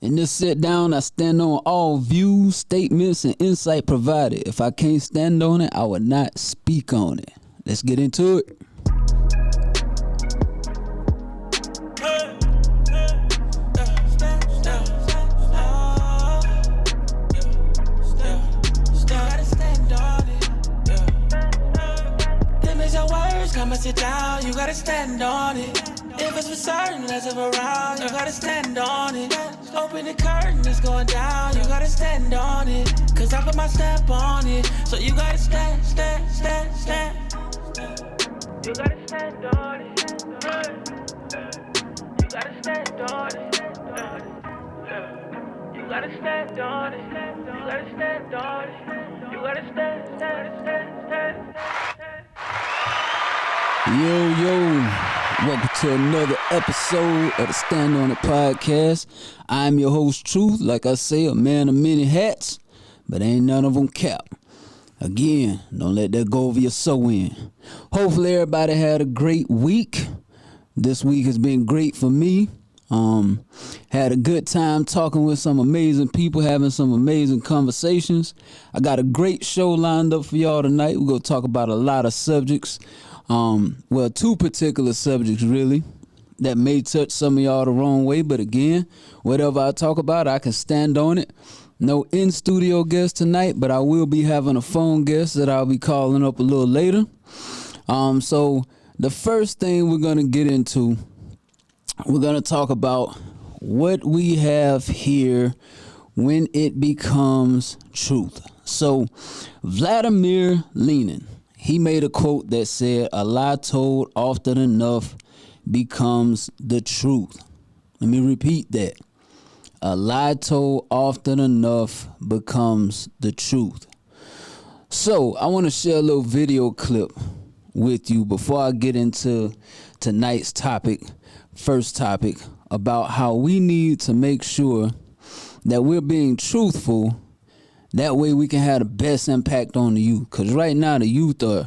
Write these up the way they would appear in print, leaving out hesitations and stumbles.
In this sit down, I stand on all views, statements, and insight provided. If I can't stand on it, I will not speak on it. Let's get into it. Come and sit down, you gotta stand on it. If it's for certain, let's have around, you gotta stand on it. Open the curtain, it's going down, you gotta stand on it. Cause I put my stamp on it, so you gotta stand. You gotta stand on it. You gotta stand on it. You gotta stand on it. You gotta stand on it. You gotta stand. Yo, welcome to another episode of the Stand On It podcast. I'm your host, Truth. Like I say, a man of many hats, but ain't none of them cap. Again, don't let that go over your sew-in. Hopefully everybody had a great week. This week has been great for me. Had a good time talking with some amazing people, having some amazing conversations. I got a great show lined up for y'all tonight. We're going to talk about a lot of subjects. Well, two particular subjects really that may touch some of y'all the wrong way, but again, whatever I talk about, I can stand on it. No in-studio guest tonight, but I will be having a phone guest that I'll be calling up a little later. So the first thing we're going to get into, we're going to talk about what we have here when it becomes truth. So Vladimir Lenin, he made a quote that said, "A lie told often enough becomes the truth." Let me repeat that. A lie told often enough becomes the truth. So I want to share a little video clip with you before I get into tonight's topic, first topic, about how we need to make sure that we're being truthful. That way we can have the best impact on the youth. Because right now the youth are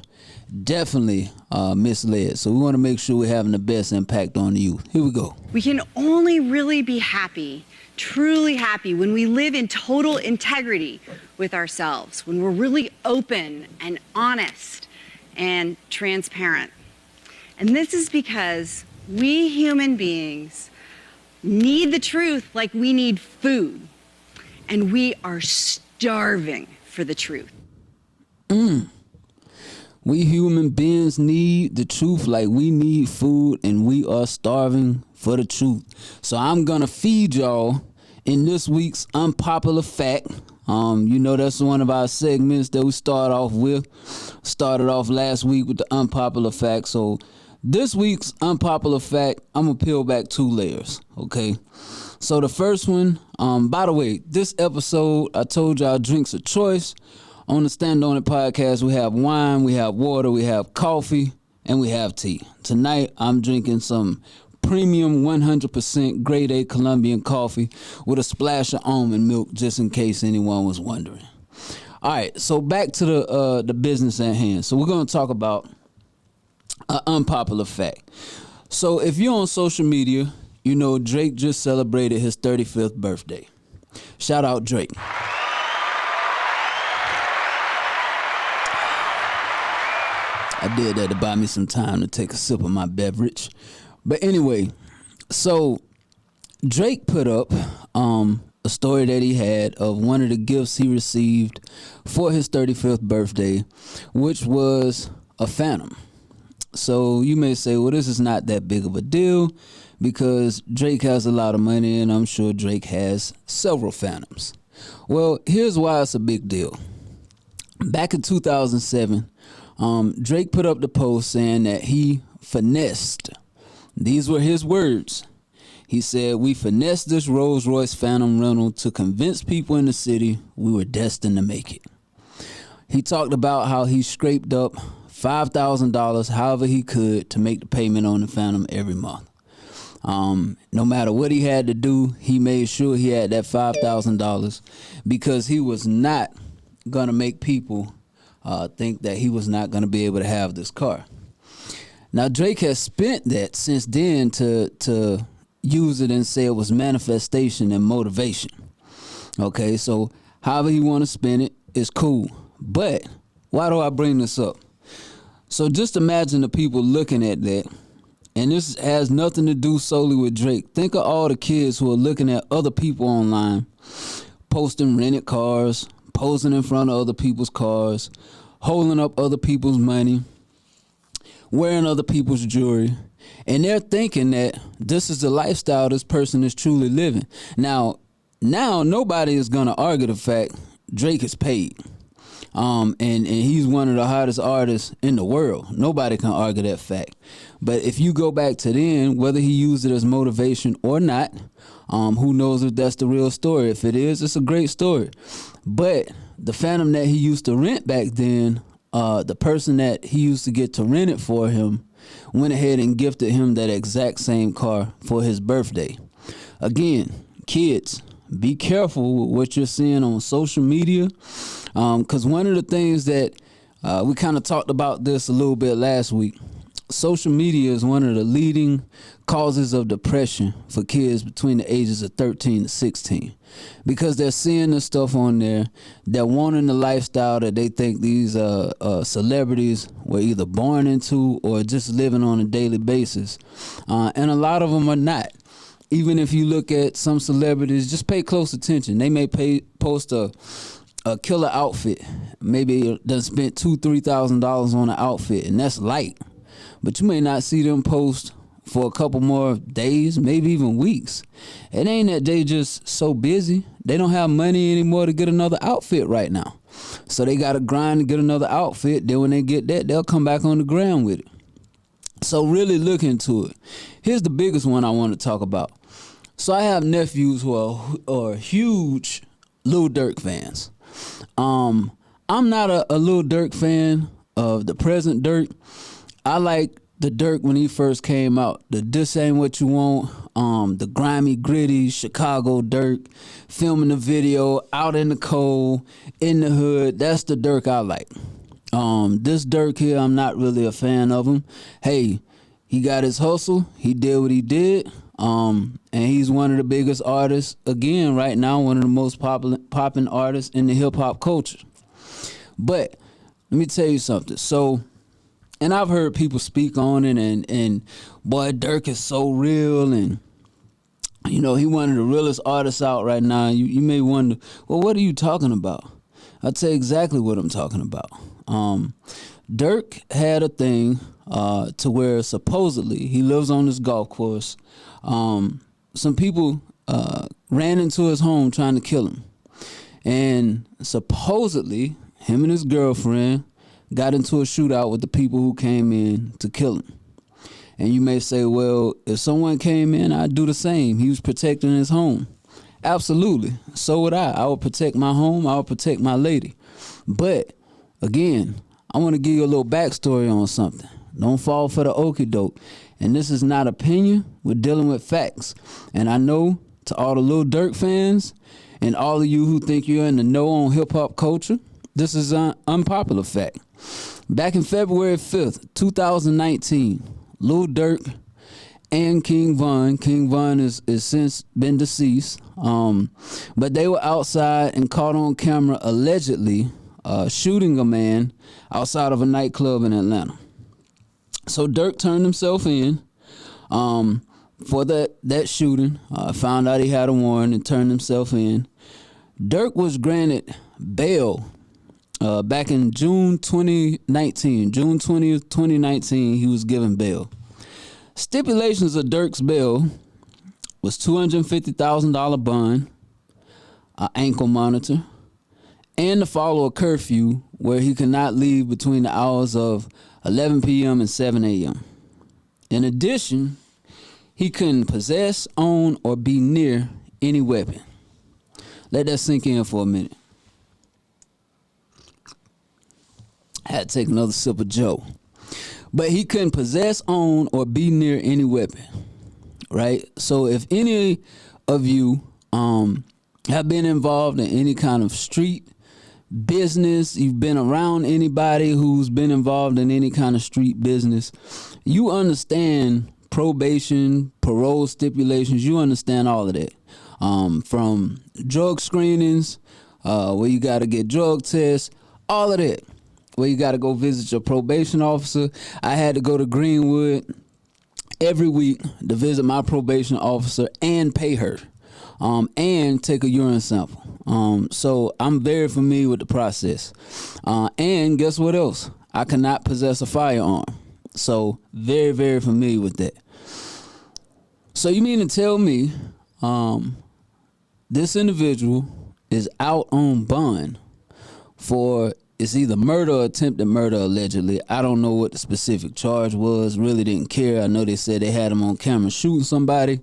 definitely misled. So we want to make sure we're having the best impact on the youth. Here we go. We can only really be happy, truly happy, when we live in total integrity with ourselves, when we're really open and honest and transparent. And this is because we human beings need the truth like we need food. And we are starving for the truth. We human beings need the truth like we need food, and we are starving for the truth. So I'm gonna feed y'all in this week's unpopular fact. That's one of our segments that we start off with. Started off last week with the unpopular fact. So this week's unpopular fact, I'm gonna peel back two layers, okay? So the first one, by the way, this episode, I told y'all drinks of choice. On the Stand On It podcast, we have wine, we have water, we have coffee, and we have tea. Tonight, I'm drinking some premium 100% grade A Colombian coffee with a splash of almond milk, just in case anyone was wondering. All right, so back to the business at hand. So we're going to talk about an unpopular fact. So if you're on social media, you know Drake just celebrated his 35th birthday. Shout out Drake. I did that to buy me some time to take a sip of my beverage. But anyway, so Drake put up a story that he had of one of the gifts he received for his 35th birthday, which was a Phantom. So you may say, well, this is not that big of a deal because Drake has a lot of money and I'm sure Drake has several Phantoms. Well, here's why it's a big deal. Back in 2007, Drake put up the post saying that he finessed. These were his words. He said, "We finessed this Rolls Royce Phantom rental to convince people in the city we were destined to make it." He talked about how he scraped up $5,000 however he could to make the payment on the Phantom every month. No matter what he had to do, he made sure he had that $5,000 because he was not going to make people think that he was not going to be able to have this car. Now, Drake has spent that since then to use it and say it was manifestation and motivation. Okay, so however he want to spin it is cool. But why do I bring this up? So just imagine the people looking at that, and this has nothing to do solely with Drake. Think of all the kids who are looking at other people online, posting rented cars, posing in front of other people's cars, holding up other people's money, wearing other people's jewelry, and they're thinking that this is the lifestyle this person is truly living. Now nobody is going to argue the fact Drake is paid. And he's one of the hottest artists in the world. Nobody can argue that fact. But if you go back to then, whether he used it as motivation or not, who knows if that's the real story. If it is, it's a great story. But the Phantom that he used to rent back then, the person that he used to get to rent it for him went ahead and gifted him that exact same car for his birthday. Again, kids, be careful with what you're seeing on social media, because one of the things that we kind of talked about this a little bit last week, social media is one of the leading causes of depression for kids between the ages of 13 to 16, because they're seeing this stuff on there. They're wanting the lifestyle that they think these celebrities were either born into or just living on a daily basis, and a lot of them are not. Even if you look at some celebrities, just pay close attention. They may post a killer outfit. Maybe they spent $2,000-$3,000 on an outfit, and that's light. But you may not see them post for a couple more days, maybe even weeks. It ain't that they just so busy. They don't have money anymore to get another outfit right now. So they got to grind to get another outfit. Then when they get that, they'll come back on the ground with it. So really look into it. Here's the biggest one I want to talk about. So I have nephews who are huge Lil Durk fans. I'm not a Lil Durk fan of the present Durk. I like the Durk when he first came out. The This Ain't What You Want, the grimy, gritty Chicago Durk, filming the video out in the cold, in the hood. That's the Durk I like. This Durk here, I'm not really a fan of him. Hey, he got his hustle. He did what he did. And he's one of the biggest artists, again, right now, one of the most popping artists in the hip-hop culture. But let me tell you something. So, and I've heard people speak on it, and boy, Durk is so real, and, you know, he one of the realest artists out right now. You may wonder, well, what are you talking about? I'll tell you exactly what I'm talking about. Durk had a thing to where supposedly he lives on this golf course. Some people ran into his home trying to kill him. And supposedly him and his girlfriend got into a shootout with the people who came in to kill him. And you may say, well, if someone came in, I'd do the same. He was protecting his home. Absolutely. So would I. I would protect my home. I would protect my lady. But again, I want to give you a little backstory on something. Don't fall for the okie doke. And this is not opinion. We're dealing with facts. And I know to all the Lil Durk fans and all of you who think you're in the know on hip-hop culture, this is an unpopular fact. Back in February 5th, 2019, Lil Durk and King Von is since been deceased, but they were outside and caught on camera allegedly shooting a man outside of a nightclub in Atlanta. So Durk turned himself in for that shooting, found out he had a warrant and turned himself in. Durk was granted bail back in June 2019. June 20th, 2019, he was given bail. Stipulations of Durk's bail was $250,000 bond, an ankle monitor, and to follow a curfew where he could not leave between the hours of 11 p.m. and 7 a.m. In addition, he couldn't possess, own, or be near any weapon. Let that sink in for a minute. I had to take another sip of Joe. But he couldn't possess, own, or be near any weapon, right? So if any of you have been involved in any kind of street business, you've been around anybody who's been involved in any kind of street business, you understand probation, parole stipulations, you understand all of that. From drug screenings, where you got to get drug tests, all of that. Where you got to go visit your probation officer. I had to go to Greenwood every week to visit my probation officer and pay her, and take a urine sample. So I'm very familiar with the process. And guess what else? I cannot possess a firearm. So very, very familiar with that. So you mean to tell me this individual is out on bond for, it's either murder or attempted murder, allegedly. I don't know what the specific charge was. Really didn't care. I know they said they had him on camera shooting somebody.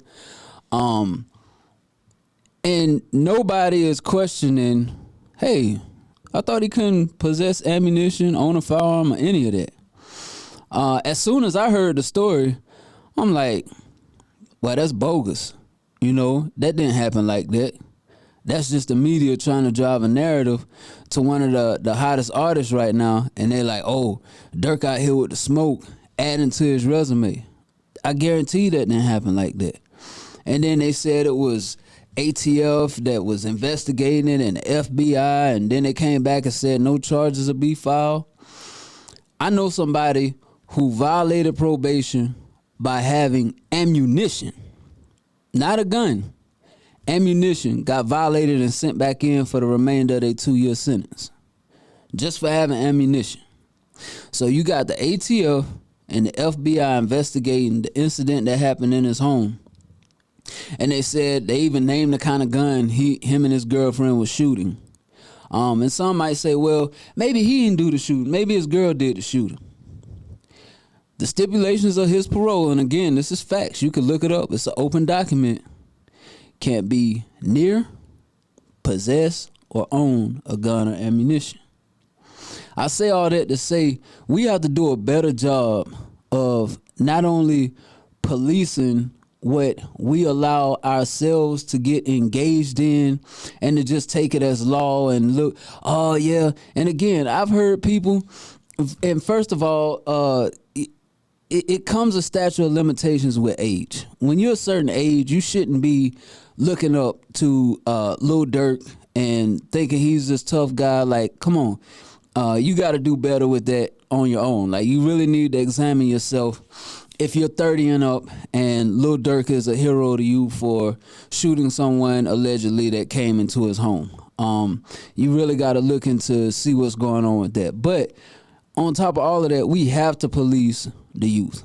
And nobody is questioning, hey, I thought he couldn't possess ammunition, own a firearm, or any of that. As soon as I heard the story, I'm like, well, that's bogus. You know, that didn't happen like that. That's just the media trying to drive a narrative to one of the hottest artists right now. And they're like, oh, Durk out here with the smoke, adding to his resume. I guarantee that didn't happen like that. And then they said it was ATF that was investigating it and the FBI. And then they came back and said no charges will be filed. I know somebody who violated probation by having ammunition, not a gun. Ammunition, got violated and sent back in for the remainder of their 2-year sentence just for having ammunition. So you got the ATF and the FBI investigating the incident that happened in his home. And they said they even named the kind of gun him and his girlfriend was shooting. And some might say, well, maybe he didn't do the shooting. Maybe his girl did the shooting. The stipulations of his parole, and again, this is facts. You can look it up. It's an open document. Can't be near, possess, or own a gun or ammunition. I say all that to say we have to do a better job of not only policing what we allow ourselves to get engaged in and to just take it as law and look, oh yeah. And again, I've heard people, and first of all, it comes a statute of limitations with age. When you're a certain age, you shouldn't be looking up to Lil Durk and thinking he's this tough guy. Like, come on, you got to do better with that on your own. Like, you really need to examine yourself. If you're 30 and up and Lil Durk is a hero to you for shooting someone allegedly that came into his home, you really got to look into see what's going on with that. But on top of all of that, we have to police the youth,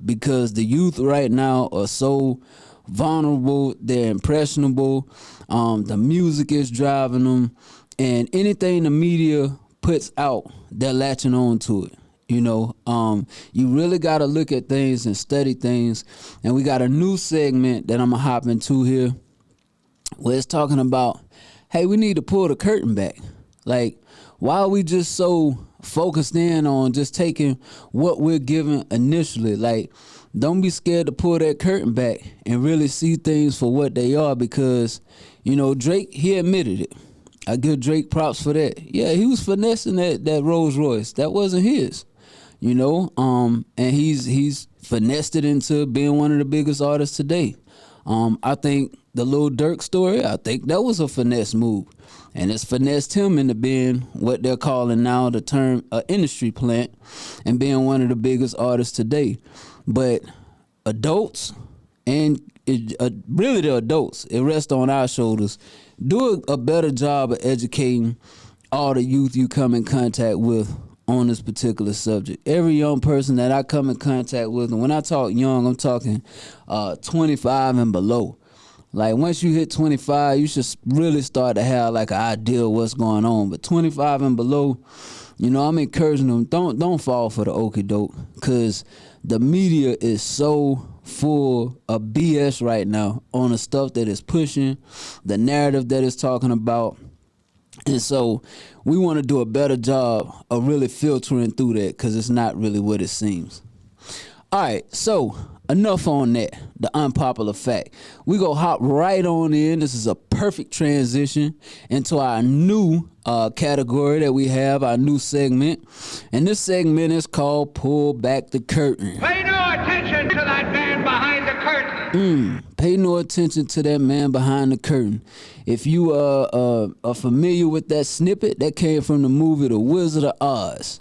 because the youth right now are so vulnerable. They're impressionable. The music is driving them, and anything the media puts out, they're latching on to it. You know, you really got to look at things and study things. And we got a new segment that I'm gonna hop into here, where it's talking about, hey, we need to pull the curtain back. Like, why are we just so focused in on just taking what we're given initially? Like, don't be scared to pull that curtain back and really see things for what they are, because, you know, Drake, he admitted it. I give Drake props for that. Yeah, he was finessing that Rolls Royce. That wasn't his, you know, and he's finessed it into being one of the biggest artists today. I think the Lil Durk story, I think that was a finesse move. And it's finessed him into being what they're calling now the term industry plant and being one of the biggest artists today. But adults, and really the adults, it rests on our shoulders. Do a better job of educating all the youth you come in contact with on this particular subject. Every young person that I come in contact with, and when I talk young, I'm talking 25 and below. Like, once you hit 25, you should really start to have like an idea of what's going on. But 25 and below, you know, I'm encouraging them, don't fall for the okie doke, because the media is so full of BS right now on the stuff that is pushing, the narrative that is talking about. And so we want to do a better job of really filtering through that, because it's not really what it seems. All right, so enough on that, the unpopular fact. We go hop right on in. This is a perfect transition into our new category that we have, our new segment. And this segment is called Pull Back the Curtain. Pay no attention to that man behind the curtain. Pay no attention to that man behind the curtain. If you are familiar with that snippet, that came from the movie The Wizard of Oz.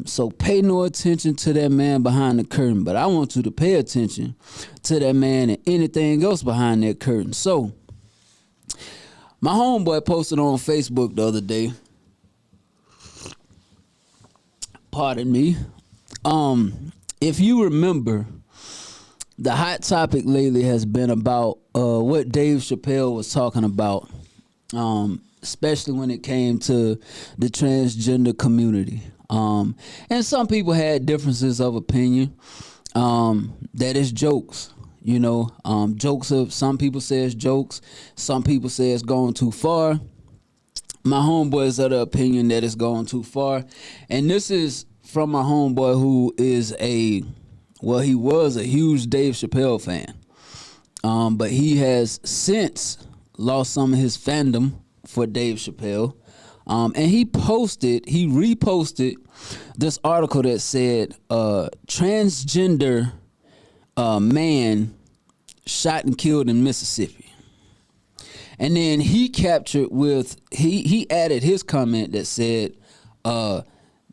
So pay no attention to that man behind the curtain, but I want you to pay attention to that man and anything else behind that curtain. So my homeboy posted on Facebook the other day. Pardon me. If you remember, the hot topic lately has been about what Dave Chappelle was talking about, especially when it came to the transgender community. And some people had differences of opinion. That is jokes. You know, jokes of some people say it's jokes. Some people say it's going too far. My homeboy is of the opinion that it's going too far. And this is from my homeboy who is he was a huge Dave Chappelle fan. But he has since lost some of his fandom for Dave Chappelle. And he reposted this article that said, transgender man shot and killed in Mississippi. And then he added his comment that said,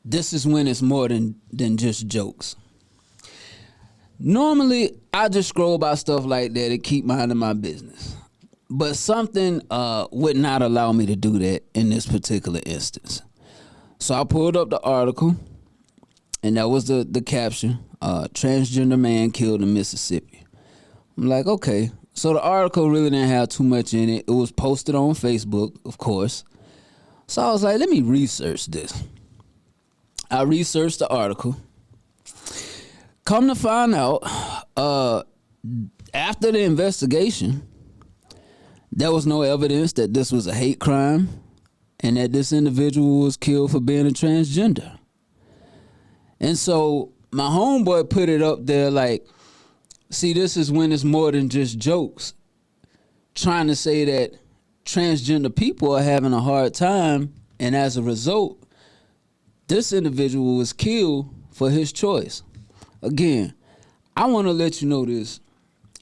this is when it's more than just jokes. Normally, I just scroll by stuff like that and keep minding my business. But something would not allow me to do that in this particular instance. So I pulled up the article, and that was the caption, transgender man killed in Mississippi. I'm like, okay. So the article really didn't have too much in it. It was posted on Facebook, of course. So I was like, let me research this. I researched the article. Come to find out, after the investigation, there was no evidence that this was a hate crime and that this individual was killed for being a transgender. And so my homeboy put it up there like, see, this is when it's more than just jokes. Trying to say that transgender people are having a hard time, and as a result, this individual was killed for his choice. Again, I want to let you know this,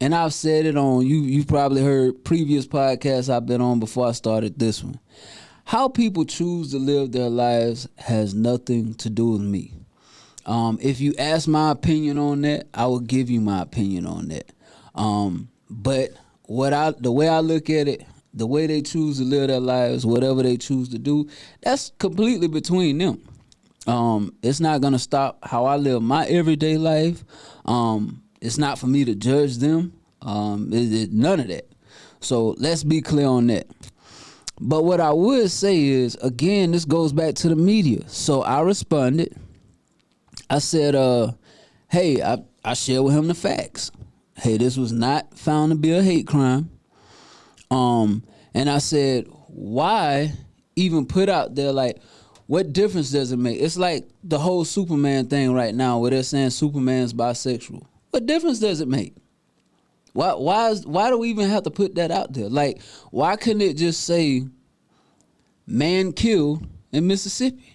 and I've said it on, you've probably heard previous podcasts I've been on before I started this one. How people choose to live their lives has nothing to do with me. If you ask my opinion on that, I will give you my opinion on that. But the way I look at it, the way they choose to live their lives, whatever they choose to do, that's completely between them. It's not gonna stop how I live my everyday life. It's not for me to judge them. None of that. So let's be clear on that. But what I would say is, again, this goes back to the media. So I responded. I said, hey, I shared with him the facts. Hey, this was not found to be a hate crime. And I said, why even put out there, like, what difference does it make? It's like the whole Superman thing right now where they're saying Superman's bisexual. What difference does it make? Why do we even have to put that out there? Like, why couldn't it just say man killed in Mississippi?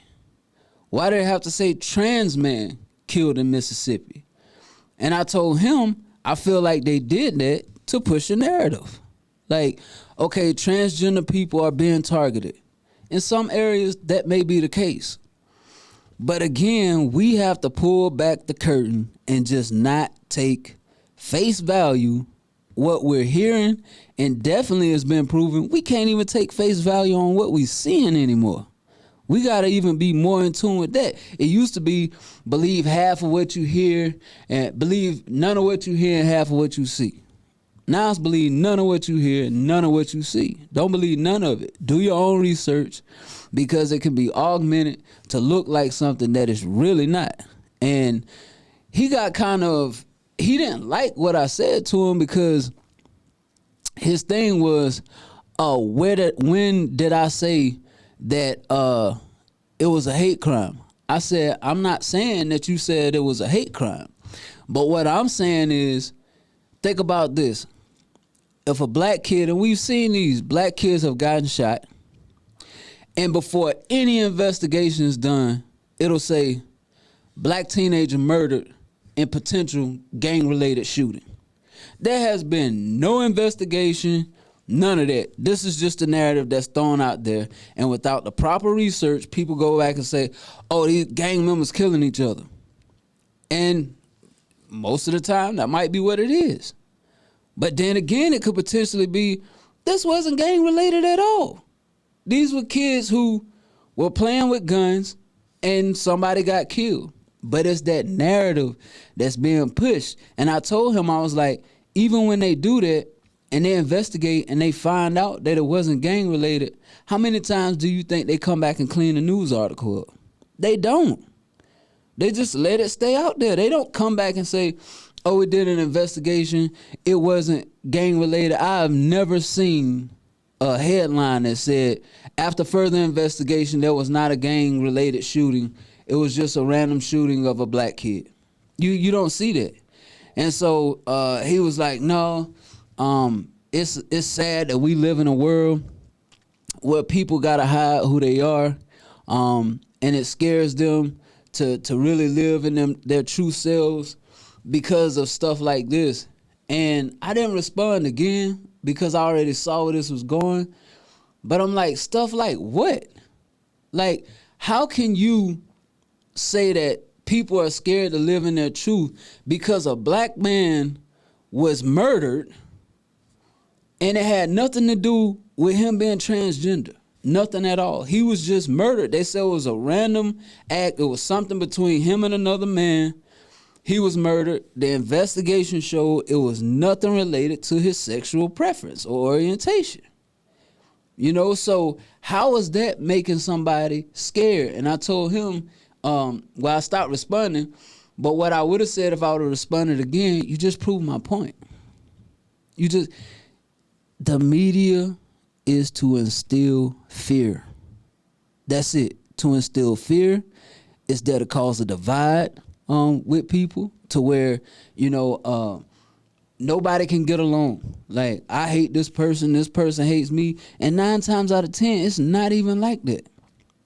Why did it have to say trans man killed in Mississippi? And I told him I feel like they did that to push a narrative. Like, okay, transgender people are being targeted. In some areas, that may be the case. But again, we have to pull back the curtain and just not take face value what we're hearing, and definitely has been proven we can't even take face value on what we're seeing anymore. We got to even be more in tune with that. It used to be believe half of what you hear and believe none of what you hear and half of what you see. Now it's believe none of what you hear and none of what you see. Don't believe none of it. Do your own research, because it can be augmented to look like something that is really not. And he didn't like what I said to him, because his thing was, when did I say that it was a hate crime? I said, I'm not saying that you said it was a hate crime. But what I'm saying is, think about this. If a black kid, and we've seen these, black kids have gotten shot, and before any investigation is done, it'll say black teenager murdered in potential gang-related shooting. There has been no investigation, none of that. This is just a narrative that's thrown out there, and without the proper research, people go back and say, oh, these gang members killing each other. And most of the time, that might be what it is. But then again, it could potentially be, this wasn't gang-related at all. These were kids who were playing with guns and somebody got killed. But it's that narrative that's being pushed. And I told him, I was like, even when they do that and they investigate and they find out that it wasn't gang-related, how many times do you think they come back and clean a news article up? They don't. They just let it stay out there. They don't come back and say, oh, we did an investigation, it wasn't gang-related. I've never seen a headline that said, after further investigation, there was not a gang-related shooting. It was just a random shooting of a black kid. You don't see that. And so he was like, no, it's sad that we live in a world where people gotta hide who they are, and it scares them to really live in their true selves because of stuff like this. And I didn't respond again because I already saw where this was going. But I'm like, stuff like what? Like, how can you say that people are scared to live in their truth because a black man was murdered and it had nothing to do with him being transgender? Nothing at all. He was just murdered. They said it was a random act. It was something between him and another man. He was murdered. The investigation showed it was nothing related to his sexual preference or orientation. You know, so how is that making somebody scared? And I told him, well, I stopped responding, but what I would have said if I would have responded again, you just proved my point. The media is to instill fear. That's it. To instill fear. It's there to cause a divide with people to where, you know, nobody can get along. Like, I hate this person hates me. And 9 times out of 10, it's not even like that.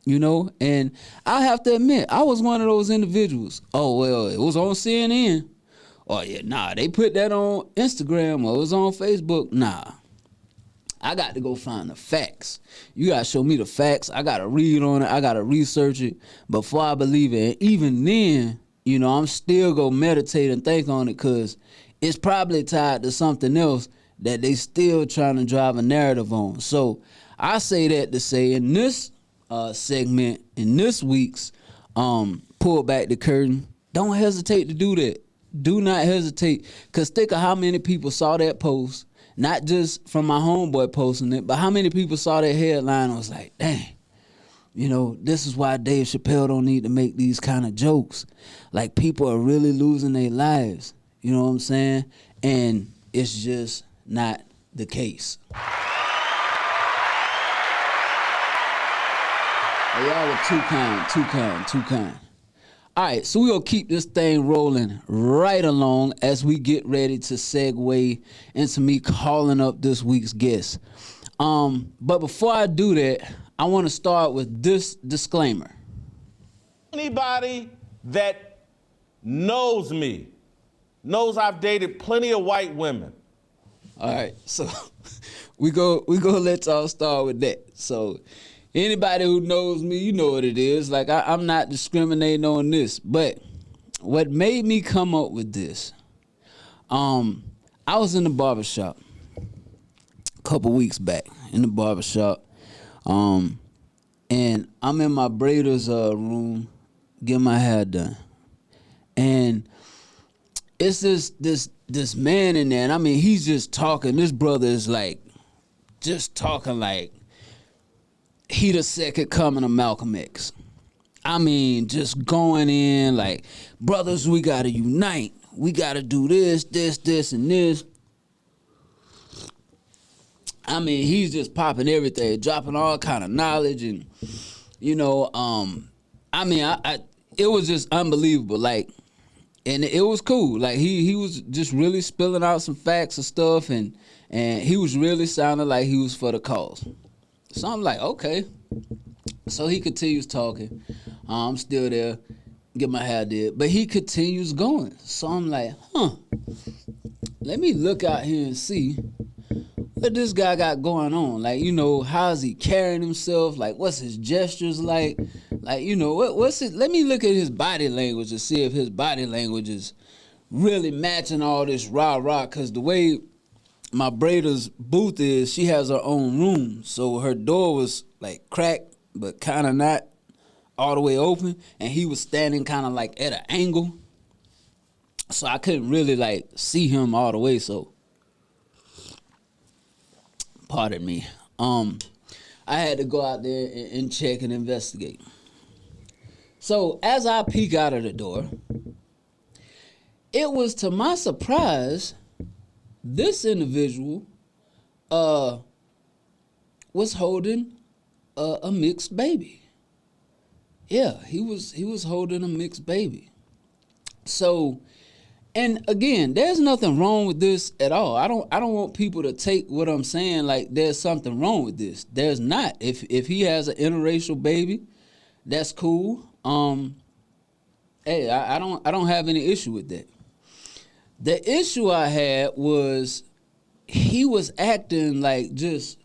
You know, and I have to admit, I was one of those individuals. Oh, well, it was on CNN. Oh, yeah, nah, they put that on Instagram or it was on Facebook. Nah. I got to go find the facts. You got to show me the facts. I got to read on it. I got to research it before I believe it. And even then, you know, I'm still going to meditate and think on it because it's probably tied to something else that they still trying to drive a narrative on. So I say that to say in this segment, in this week's Pull Back the Curtain, don't hesitate to do that. Do not hesitate, because think of how many people saw that post. Not just from my homeboy posting it, but how many people saw that headline and was like, dang, you know, this is why Dave Chappelle don't need to make these kind of jokes. Like, people are really losing their lives. You know what I'm saying? And it's just not the case. Y'all were too kind. All right, so we're going to keep this thing rolling right along as we get ready to segue into me calling up this week's guest. But before I do that, I want to start with this disclaimer. Anybody that knows me knows I've dated plenty of white women. All right, so we go let y'all start with that. So anybody who knows me, you know what it is. Like, I'm not discriminating on this. But what made me come up with this, I was in the barbershop a couple weeks back in the barbershop. And I'm in my braider's room getting my hair done. And it's this man in there. And I mean, he's just talking. This brother is like, just talking like he the second coming of Malcolm X. I mean, just going in like, brothers, we gotta unite. We gotta do this, and this. I mean, he's just popping everything, dropping all kind of knowledge, and you know, I mean, it was just unbelievable. Like, and it was cool. Like, he was just really spilling out some facts and stuff, and he was really sounding like he was for the cause. So I'm like, okay. So he continues talking. I'm still there. get my hair did, but he continues going. So I'm like, let me look out here and see what this guy got going on. Like, you know, how's he carrying himself? Like, what's his gestures like? Like, you know, what's it? Let me look at his body language and see if his body language is really matching all this rah-rah. Because the way my braider's booth is, she has her own room. So her door was like cracked, but kind of not all the way open. And he was standing kind of like at an angle. So I couldn't really like see him all the way. So, pardon me. I had to go out there and check and investigate. So as I peek out of the door, it was to my surprise, this individual was holding a mixed baby. Yeah, he was holding a mixed baby. So, and again, there's nothing wrong with this at all. I don't want people to take what I'm saying like there's something wrong with this. There's not. If he has an interracial baby, that's cool. Hey, I don't have any issue with that. The issue I had was he was acting like just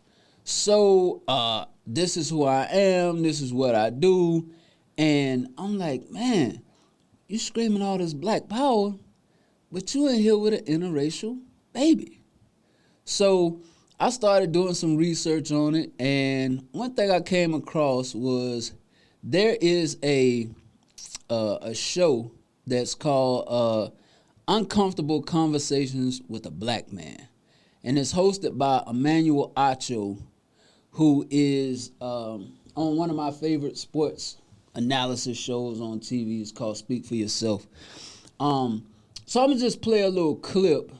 so this is who I am, this is what I do. And I'm like, man, you screaming all this black power, but you in here with an interracial baby. So I started doing some research on it, and one thing I came across was there is a show that's called Uncomfortable Conversations with a Black Man. And it's hosted by Emmanuel Acho, who is on one of my favorite sports analysis shows on TV. It's called Speak for Yourself. So I'm going to just play a little clip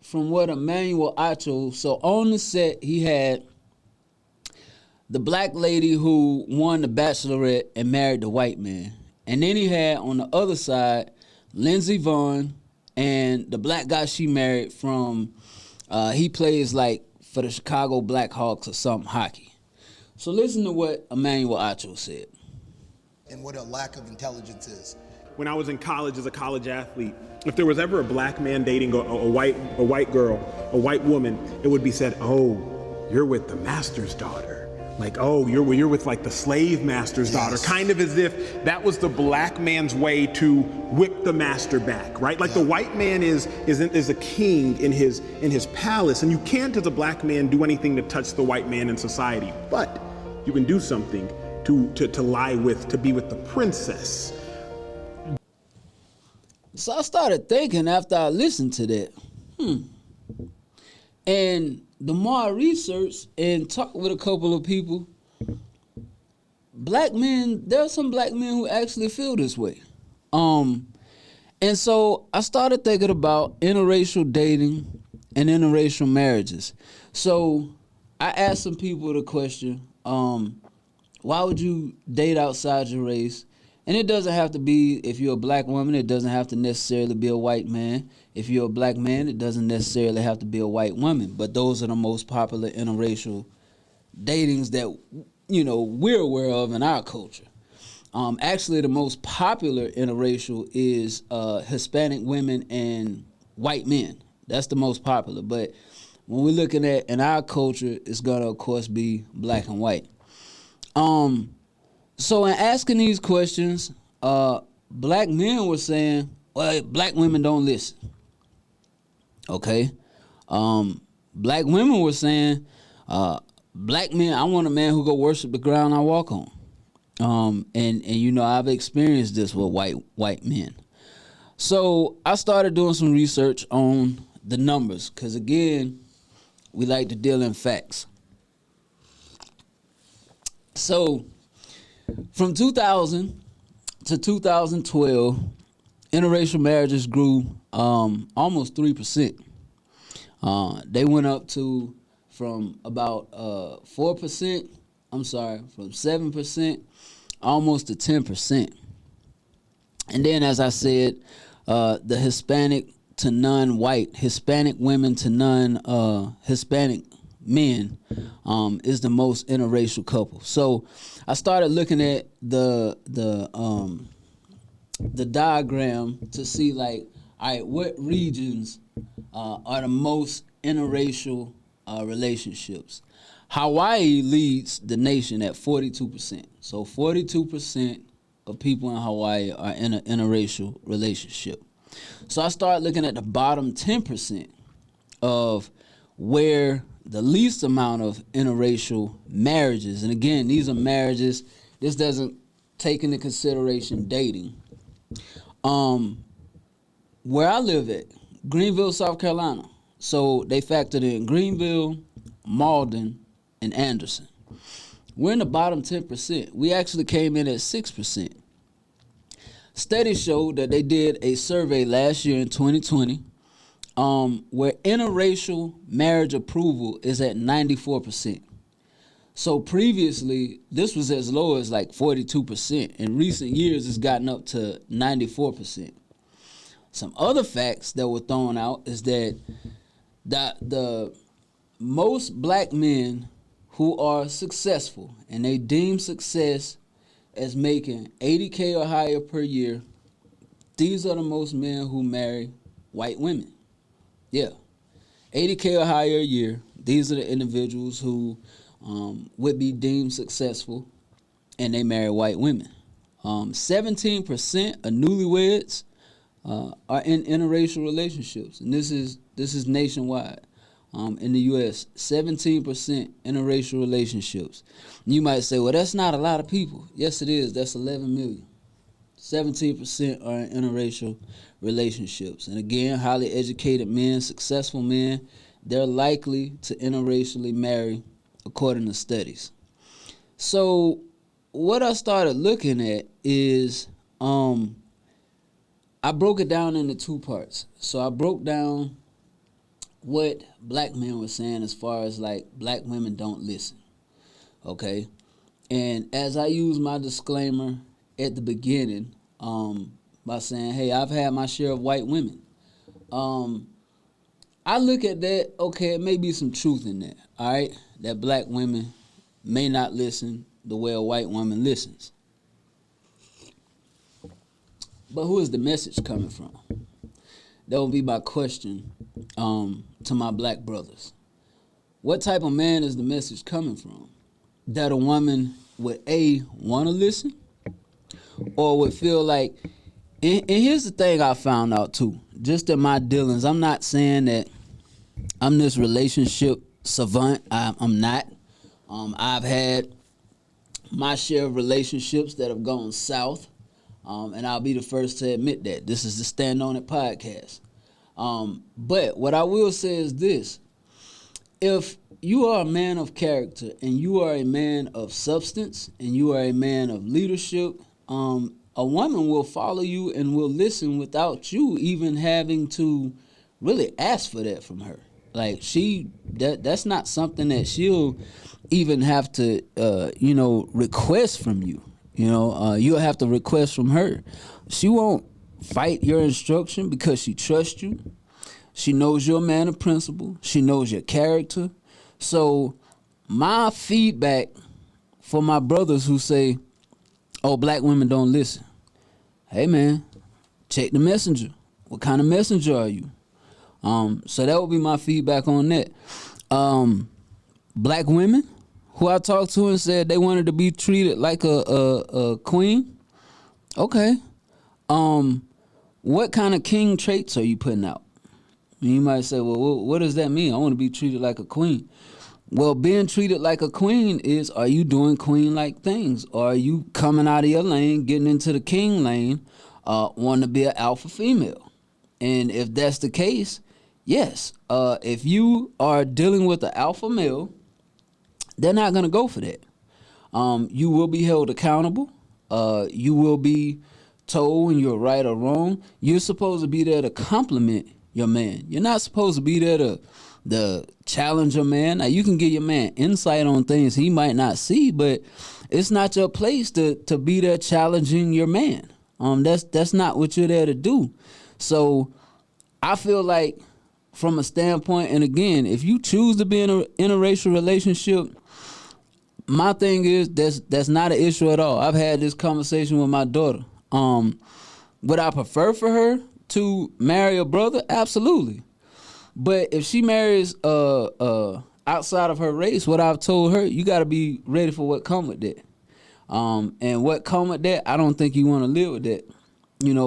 from what Emmanuel Acho, so on the set, he had the black lady who won the Bachelorette and married the white man. And then he had on the other side, Lindsey Vonn, and the black guy she married from, he plays like for the Chicago Blackhawks or something, hockey. So listen to what Emmanuel Acho said. And what a lack of intelligence is. When I was in college as a college athlete, if there was ever a black man dating a white girl, a white woman, it would be said, oh, you're with the master's daughter. Like, oh, you're with like the slave master's daughter, kind of as if that was the black man's way to whip the master back, right? Like the white man is a king in his palace, and you can't as a black man do anything to touch the white man in society, but you can do something to lie with, to be with the princess. So I started thinking after I listened to that, and the more I researched and talked with a couple of people, black men, there are some black men who actually feel this way. And so I started thinking about interracial dating and interracial marriages. So I asked some people the question, why would you date outside your race? And it doesn't have to be, if you're a black woman, it doesn't have to necessarily be a white man. If you're a black man, it doesn't necessarily have to be a white woman. But those are the most popular interracial datings that, you know, we're aware of in our culture. Actually, the most popular interracial is Hispanic women and white men. That's the most popular. But when we're looking at in our culture, it's going to, of course, be black and white. So in asking these questions, black men were saying, well, black women don't listen. Okay. Black women were saying, black men, I want a man who go worship the ground I walk on. And you know, I've experienced this with white men. So I started doing some research on the numbers, because again, we like to deal in facts. So from 2000 to 2012, interracial marriages grew almost 3%. They went up to from about 4%, from 7%, almost to 10%. And then, as I said, the Hispanic to non-white, Hispanic women to non-Hispanic men is the most interracial couple. So I started looking at the the diagram to see like, all right, what regions are the most interracial relationships. Hawaii leads the nation at 42%. So 42% of people in Hawaii are in an interracial relationship. So I started looking at the bottom 10% of where the least amount of interracial marriages, and again, these are marriages, this doesn't take into consideration dating. Where I live at, Greenville, South Carolina. So they factored in Greenville, Malden, and Anderson. We're in the bottom 10%. We actually came in at 6%. Studies showed that they did a survey last year in 2020 where interracial marriage approval is at 94%. So previously, this was as low as like 42%. In recent years, it's gotten up to 94%. Some other facts that were thrown out is that the most black men who are successful, and they deem success as making $80K or higher per year, these are the most men who marry white women. Yeah, $80K or higher a year, these are the individuals who would be deemed successful, and they marry white women. 17% of newlyweds are in interracial relationships, and this is nationwide. In the U.S., 17% interracial relationships. You might say, well, that's not a lot of people. Yes, it is. That's 11 million. 17% are in interracial relationships. And again, highly educated men, successful men, they're likely to interracially marry according to studies. So what I started looking at is I broke it down into two parts. So I broke down what black men were saying as far as like black women don't listen, okay? And as I use my disclaimer at the beginning by saying, hey, I've had my share of white women. I look at that, okay, it may be some truth in that, all right? That black women may not listen the way a white woman listens. But who is the message coming from? That would be my question to my black brothers. What type of man is the message coming from? That a woman would want to listen, or would feel like, and here's the thing I found out too, just in my dealings, I'm not saying that I'm this relationship savant, I'm not. I've had my share of relationships that have gone south, and I'll be the first to admit that. This is the Stand On It podcast. But what I will say is this. If you are a man of character and you are a man of substance and you are a man of leadership, a woman will follow you and will listen without you even having to really ask for that from her. Like that's not something that she'll even have to, request from you. You'll have to request from her. She won't fight your instruction because she trusts you. She knows you're a man of principle. She knows your character. So my feedback for my brothers who say, oh, black women don't listen. Hey, man, check the messenger. What kind of messenger are you? So that would be my feedback on that. Black women who I talked to and said they wanted to be treated like a queen. Okay. What kind of king traits are you putting out? And you might say, well, what does that mean? I want to be treated like a queen. Well, being treated like a queen is, are you doing queen-like things? Or are you coming out of your lane, getting into the king lane, wanting to be an alpha female? And if that's the case, yes. If you are dealing with an alpha male, they're not going to go for that. You will be held accountable. You will be told when you're right or wrong. You're supposed to be there to compliment your man. You're not supposed to be there to challenge your man. Now, you can give your man insight on things he might not see, but it's not your place to be there challenging your man. That's not what you're there to do. So I feel like from a standpoint, and again, if you choose to be in an interracial relationship, my thing is that's not an issue at all. I've had this conversation with my daughter. Would I prefer for her to marry a brother? Absolutely. But if she marries outside of her race, what I've told her, you got to be ready for what come with that. And what come with that, I don't think you want to live with that,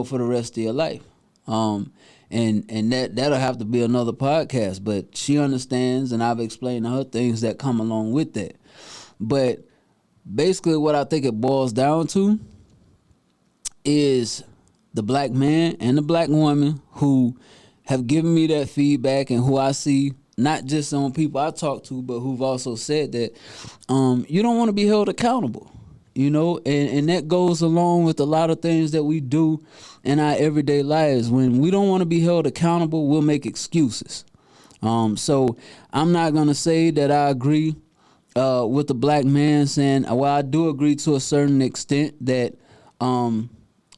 for the rest of your life. And that'll have to be another podcast. But she understands, and I've explained to her things that come along with that. But basically, what I think it boils down to is the black man and the black woman who have given me that feedback and who I see not just on people I talk to, but who've also said that you don't want to be held accountable, and that goes along with a lot of things that we do in our everyday lives. When we don't want to be held accountable, we'll make excuses. So I'm not going to say that I agree with the black man saying, well, I do agree to a certain extent that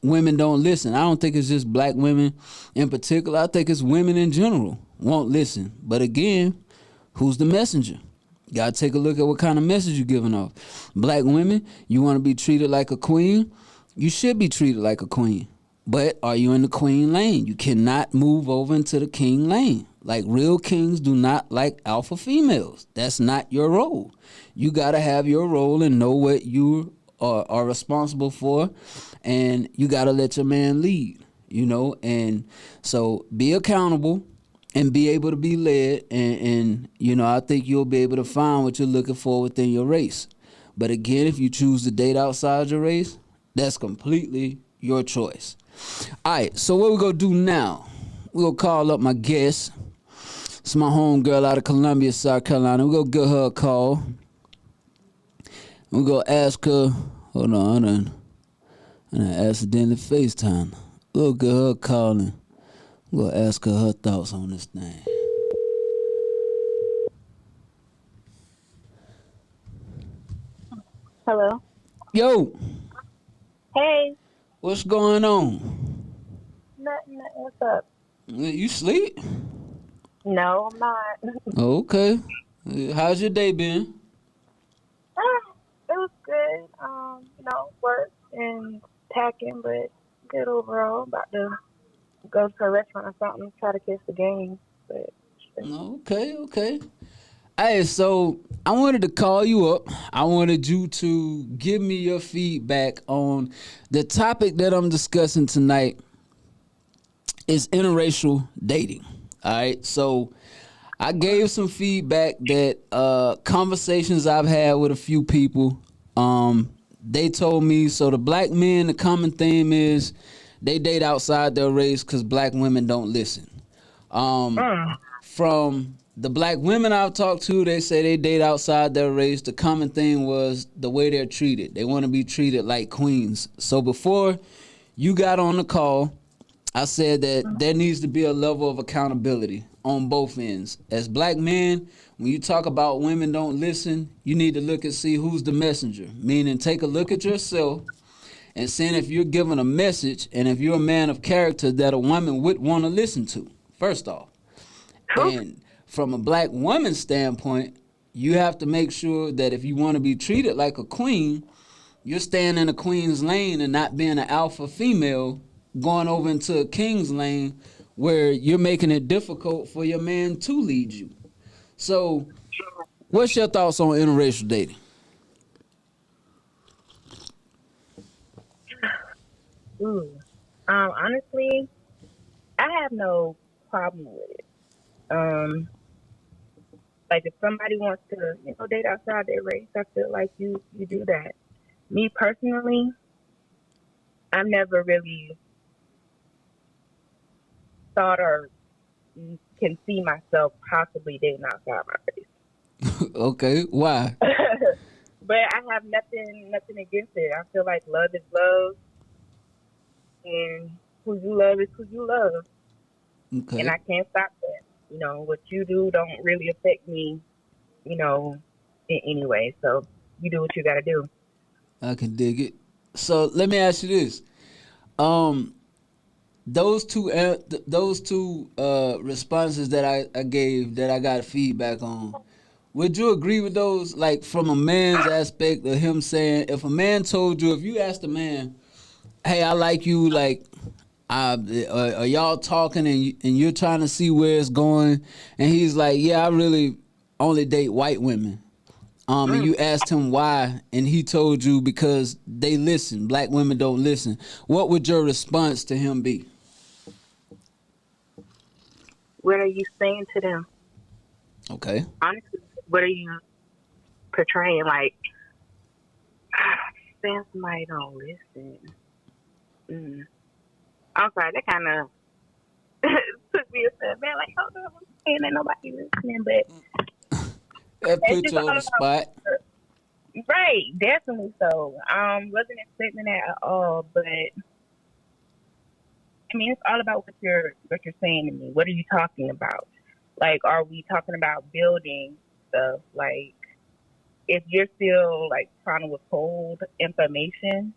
women don't listen. I don't think it's just black women in particular. I think it's women in general won't listen. But again, who's the messenger? You got to take a look at what kind of message you're giving off. Black women, you want to be treated like a queen? You should be treated like a queen. But are you in the queen lane? You cannot move over into the king lane. Like, real kings do not like alpha females. That's not your role. You got to have your role and know what you are responsible for, and you got to let your man lead, and so be accountable and be able to be led, and I think you'll be able to find what you're looking for within your race. But again, if you choose to date outside your race, that's completely your choice. All right, so what we're going to do now, we're going to call up my guest. It's my homegirl out of Columbia, South Carolina. We're going to give her a call. We're going to ask her, hold on, I done accidentally FaceTime. We'll give her a call and we'll ask her thoughts on this thing. Hello. Yo. Hey. What's going on? Nothing. What's up? You sleep? No, I'm not. Okay. How's your day been? It was good. Work and packing, but good overall. About to go to a restaurant or something, try to catch the game. But Okay. Hey, so I wanted to call you up. I wanted you to give me your feedback on the topic that I'm discussing tonight is interracial dating. All right, so I gave some feedback that conversations I've had with a few people, they told me, so the black men, the common theme is they date outside their race because black women don't listen. From the black women I've talked to, they say they date outside their race. The common thing was the way they're treated. They want to be treated like queens. So before you got on the call, I said that there needs to be a level of accountability on both ends. As black men, when you talk about women don't listen, you need to look and see who's the messenger. Meaning, take a look at yourself and seeing if you're giving a message and if you're a man of character that a woman would want to listen to, first off. And from a black woman's standpoint, you have to make sure that if you want to be treated like a queen, you're staying in a queen's lane and not being an alpha female going over into a king's lane where you're making it difficult for your man to lead you. So what's your thoughts on interracial dating? Honestly, I have no problem with it. Like if somebody wants to, date outside their race, I feel like you do that. Me personally, I've never really thought or can see myself possibly dating outside my race. Okay, why? But I have nothing against it. I feel like love is love, and who you love is who you love. Okay. And I can't stop that. What you do don't really affect me, in any way. So you do what you got to do. I can dig it. So let me ask you this: those two responses that I gave that I got feedback on, would you agree with those? Like from a man's aspect of him saying, if a man told you, if you asked a man, "Hey, I like you," like Are y'all talking and you're trying to see where it's going? And he's like, yeah, I really only date white women. And you asked him why, and he told you because they listen. Black women don't listen. What would your response to him be? What are you saying to them? Okay. Honestly, what are you portraying? Like, saying somebody don't listen. I'm sorry, that kind of took me a step back. Like, hold on, I'm saying that nobody listening, but That put you on the spot. Right, definitely so. Wasn't expecting that at all, but I mean, it's all about what you're saying to me. What are you talking about? Like, are we talking about building stuff? Like, if you're still like trying to withhold information,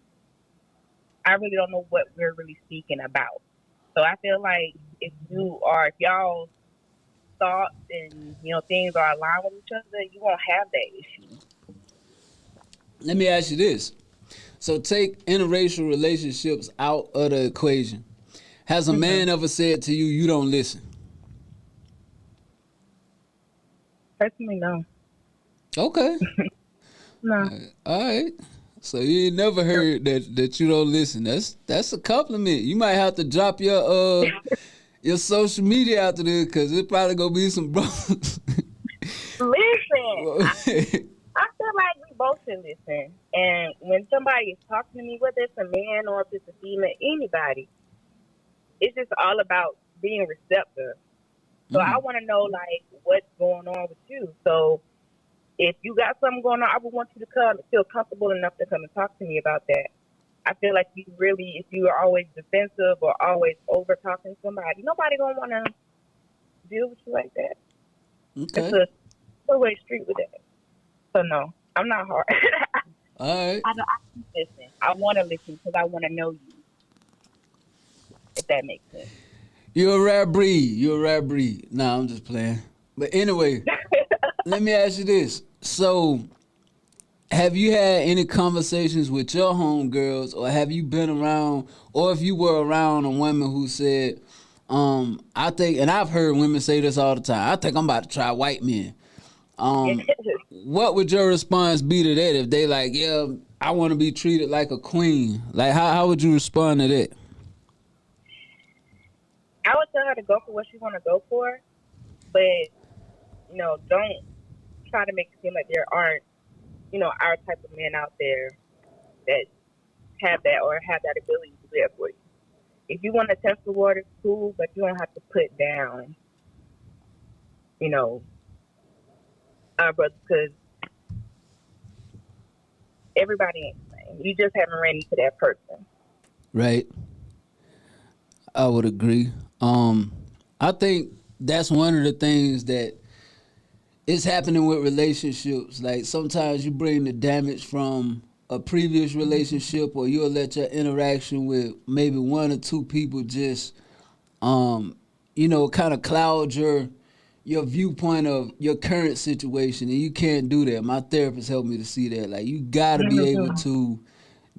I really don't know what we're really speaking about. So I feel like if y'all thoughts and things are aligned with each other, you won't have that issue. Let me ask you this. So take interracial relationships out of the equation. Has a man ever said to you, you don't listen? Personally, no. Okay. No. All right. So you ain't never heard that you don't listen. That's a compliment. You might have to drop your your social media after this because it's probably gonna be some brothers. Listen, I feel like we both should listen. And when somebody is talking to me, whether it's a man or if it's a female, anybody, it's just all about being receptive. So I want to know, like, what's going on with you. So if you got something going on, I would want you to come and feel comfortable enough to come and talk to me about that. I feel like if you are always defensive or always over talking to somebody, nobody gonna want to deal with you like that. Okay. It's a two-way street with that. So no, I'm not hard. All right. I listen. I want to listen because I want to know you. If that makes sense. You're a rare breed. Nah, I'm just playing. But anyway, let me ask you this. So, have you had any conversations with your homegirls, or have you been around, or if you were around a woman who said, I think, and I've heard women say this all the time, I think I'm about to try white men. What would your response be to that if they like, yeah, I want to be treated like a queen? Like, how would you respond to that? I would tell her to go for what she want to go for, but, don't try to make it seem like there aren't, our type of men out there that have that or have that ability to do that for you. If you want to test the water, cool, but you don't have to put down, our brothers, because everybody ain't the same. You just haven't ran into that person. Right. I would agree. I think that's one of the things that is happening with relationships. Like sometimes you bring the damage from a previous relationship, or you'll let your interaction with maybe one or two people just, kind of cloud your viewpoint of your current situation, and you can't do that. My therapist helped me to see that. Like you gotta be able to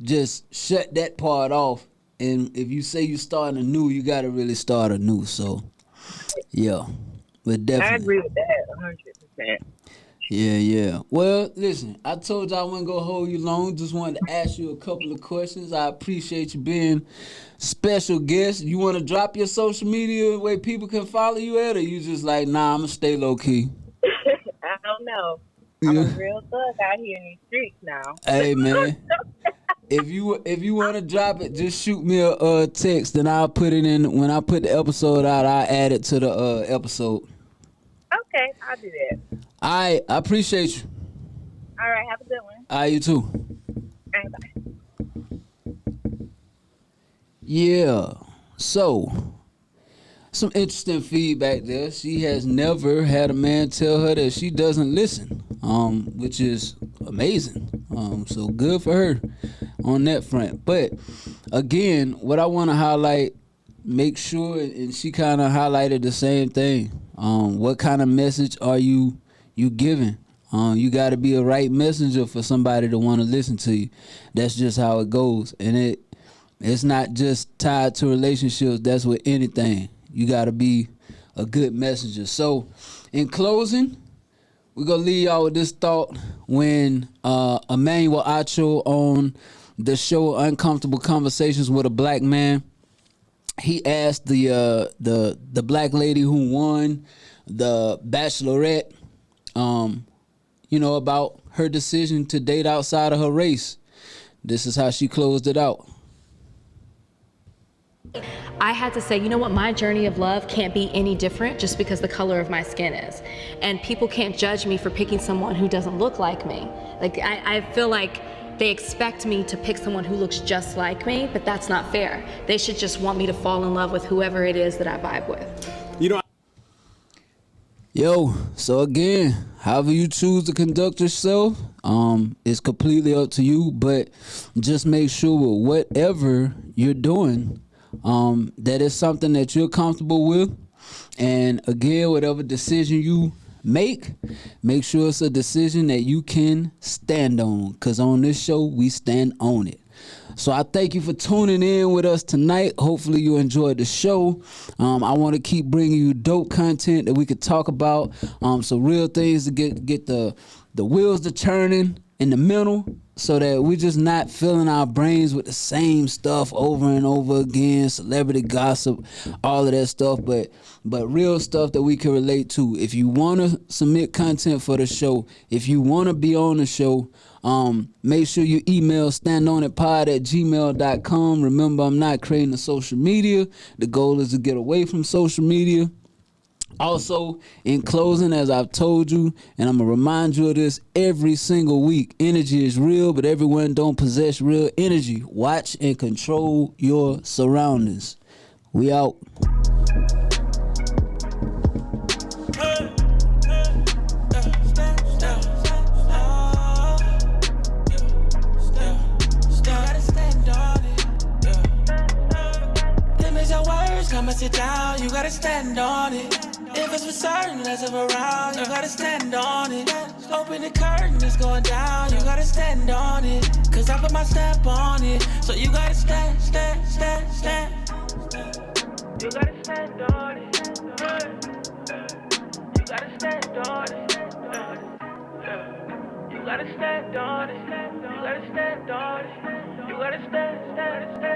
just shut that part off. And if you say you're starting anew, you got to really start anew. So, yeah, but definitely. I agree with that 100%. Yeah. Well, listen, I told you I wasn't going to hold you long. Just wanted to ask you a couple of questions. I appreciate you being special guest. You want to drop your social media where people can follow you at, or you just like, nah, I'm going to stay low-key? I don't know. I'm a real thug out here in these streets now. Hey, man. If you want to drop it, just shoot me a text, and I'll put it in. When I put the episode out, I'll add it to the episode. Okay, I'll do that. I appreciate you. All right, have a good one. All right, you too. All right, bye. Yeah. So, some interesting feedback there. She has never had a man tell her that she doesn't listen, which is amazing. So good for her on that front. But again, what I want to highlight, make sure, and she kind of highlighted the same thing. What kind of message are you giving? You got to be a right messenger for somebody to want to listen to you. That's just how it goes. And It's not just tied to relationships. That's with anything. You got to be a good messenger. So, in closing, we're going to leave y'all with this thought. When Emmanuel Acho on the show Uncomfortable Conversations with a Black Man, he asked the black lady who won the Bachelorette, about her decision to date outside of her race. This is how she closed it out. I had to say, you know what, my journey of love can't be any different just because the color of my skin is. And people can't judge me for picking someone who doesn't look like me. Like, I feel like they expect me to pick someone who looks just like me, but that's not fair. They should just want me to fall in love with whoever it is that I vibe with. So again, however you choose to conduct yourself, it's completely up to you, but just make sure with whatever you're doing, that is something that you're comfortable with. And again, whatever decision you make sure it's a decision that you can stand on, because on this show, we stand on it. So I thank you for tuning in with us tonight. Hopefully you enjoyed the show. I want to keep bringing you dope content that we could talk about. So real things to get the wheels to turning in the mental, so that we're just not filling our brains with the same stuff over and over again, celebrity gossip, all of that stuff, but real stuff that we can relate to. If you want to submit content for the show, if you want to be on the show, make sure you email standonitpod@gmail.com. Remember, I'm not creating a social media. The goal is to get away from social media. Also, in closing, as I've told you, and I'm going to remind you of this every single week, energy is real, but everyone don't possess real energy. Watch and control your surroundings. We out. Come and sit down, you gotta stand on it. If it's for certain, less of around, you gotta stand on it. Open the curtain, it's going down, you gotta stand on it. Cause I put my stamp on it, so you gotta stand. You gotta stand on it. You gotta stand on it. You gotta stand on it. You gotta stand on it. You gotta stand.